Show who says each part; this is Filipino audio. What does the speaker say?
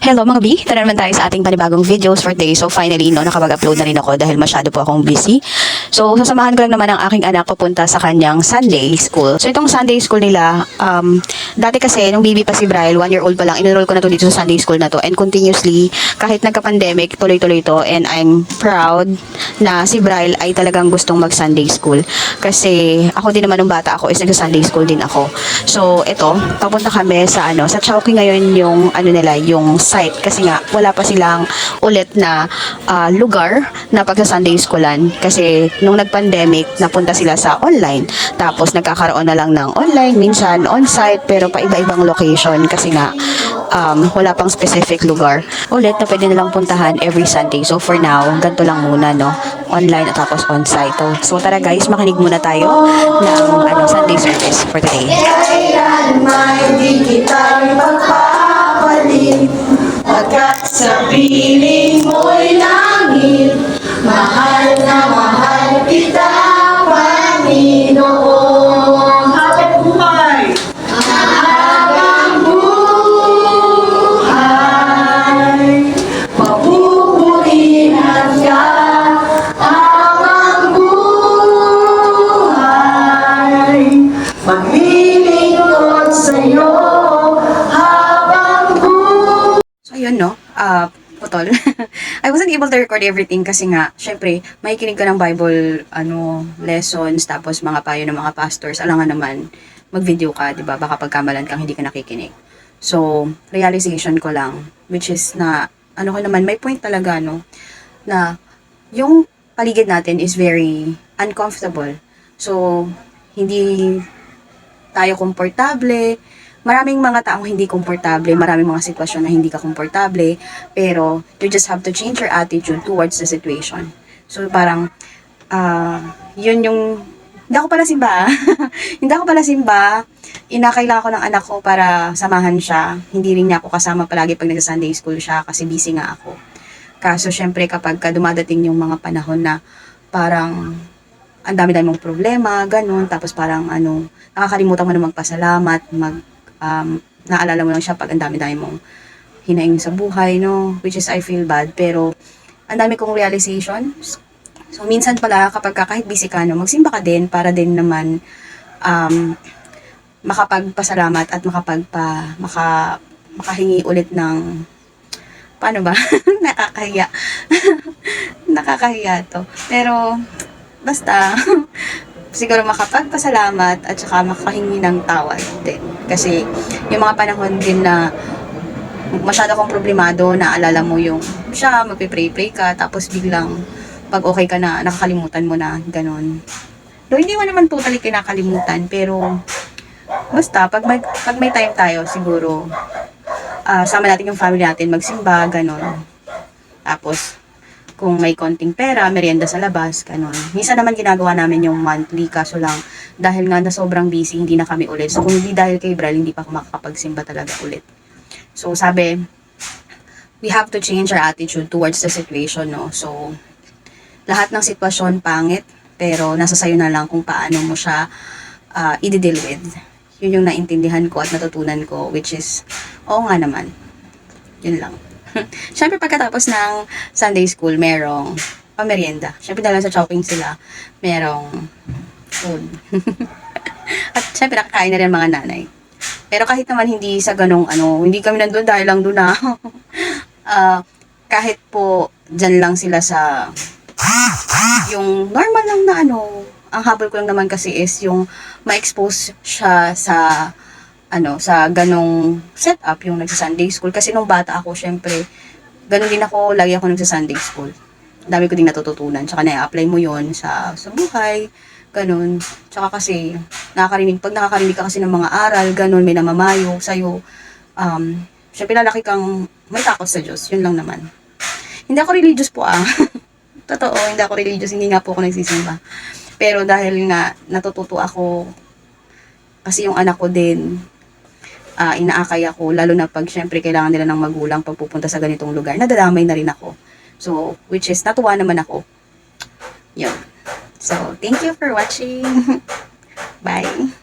Speaker 1: Hello mga B, tara naman tayo sa ating panibagong videos for today. So finally, no, nakapag-upload na rin ako dahil masyado po akong busy. So sasamahan ko lang naman ang aking anak papunta sa kanyang Sunday school. So itong Sunday school nila, dati kasi nung baby pa si Brian, 1-year-old pa lang, inenroll ko na to dito sa Sunday school na to. And continuously, kahit nagka-pandemic, tuloy-tuloy to. And I'm proud na si Brian ay talagang gustong mag-Sunday school. Kasi ako din naman nung bata ako is nagsa-Sunday school din ako. So ito, papunta kami sa sa Chowking ngayon yung nila, yung site kasi nga wala pa silang ulit na lugar na pagsa Sunday schoolan kasi nung nag-pandemic napunta sila sa online tapos nagkakaroon na lang ng online minsan on-site pero pa iba-ibang location kasi nga wala pang specific lugar ulit na pwede nilang puntahan every Sunday. So for now ganito lang muna, no, online at tapos on-site. So tara guys, makinig muna tayo ng Sunday service for today.
Speaker 2: Kailan may di kita magpapalit pagkat sa piling mo'y langit. Mahal na mahal kita, Panginoon. Habang buhay! Habang buhay, mapupurihan ka. Habang buhay, maglilingkod sa'yo. Habang buhay.
Speaker 1: So ayun, no, putol. I wasn't able to record everything kasi nga, syempre, makikinig ka ng Bible, lessons, tapos mga payo ng mga pastors, alangan naman, mag-video ka, di ba? Baka pagkamalan kang hindi ka nakikinig. So, realization ko lang, which is na, ko naman, may point talaga, no, na, yung paligid natin is very uncomfortable. So, hindi tayo komportable. Maraming mga taong hindi komportable, maraming mga sitwasyon na hindi ka komportable, pero you just have to change your attitude towards the situation. So parang, yun yung, hindi ako pala simba, hindi ako pala simba, inakailangan ko ng anak ko para samahan siya, hindi rin niya ako kasama palagi pag nag-Sunday school siya kasi busy nga ako. Kaso syempre kapag dumadating yung mga panahon na parang, ang dami-dami mong problema, ganun, tapos parang nakakalimutan mo na magpasalamat, naalala mo lang siya pag ang dami-dami mong hinaing sa buhay, no? Which is I feel bad, pero ang dami kong realizations. So, minsan pala, kapag kahit busy ka, no, magsimba ka din para din naman makapagpasalamat at makahingi ulit ng paano ba? Nakakahiya. Nakakahiya to. Pero, basta, siguro makapagpasalamat at saka makahingi ng tawad din. Kasi yung mga panahon din na masyado kong problemado, naalala mo yung siya, magpipray-pray ka, tapos biglang pag okay ka na, nakakalimutan mo na, ganun. Though hindi mo naman totally kinakalimutan, pero basta, pag may time tayo, siguro, sama natin yung family natin, magsimba, ganun. Tapos, kung may konting pera, merienda sa labas, ganun. Minsan naman ginagawa namin yung monthly, kaso lang, dahil nga na sobrang busy, hindi na kami ulit. So, kung hindi dahil kay Bral, hindi pa ako makakapagsimba talaga ulit. So, sabi, we have to change our attitude towards the situation, no? So, lahat ng sitwasyon pangit, pero nasa sayo na lang kung paano mo siya i-deal with. Yun yung naintindihan ko at natutunan ko, which is, oo nga naman. Yun lang. Siyempre pagkatapos ng Sunday school, merong pamerienda. Siyempre dahil sa Chowking sila, merong food. At siyempre nakakain na rin mga nanay. Pero kahit naman hindi sa ganong hindi kami nandun dahil lang doon na. Kahit po dyan lang sila sa yung normal lang na ang habol ko lang naman kasi is yung ma-expose siya sa sa ganong setup, yung nagsa-Sunday school. Kasi nung bata ako, syempre, ganon din ako, lagi ako nagsa-Sunday school. Dami ko din natututunan. Tsaka na-apply mo yon sa buhay, ganon. Tsaka kasi, pag nakakarinig ka kasi ng mga aral, ganon, may namamayo sa'yo, syempre lalaki kang may takot sa Diyos. Yun lang naman. Hindi ako religious po Totoo, hindi ako religious, hindi nga po ako nagsisimba. Pero dahil nga, natututo ako, kasi yung anak ko din, inaakay ako, lalo na pag syempre kailangan nila ng magulang pag pupunta sa ganitong lugar, nadadamay na rin ako. So, which is, natuwa naman ako. Yun. So, thank you for watching. Bye.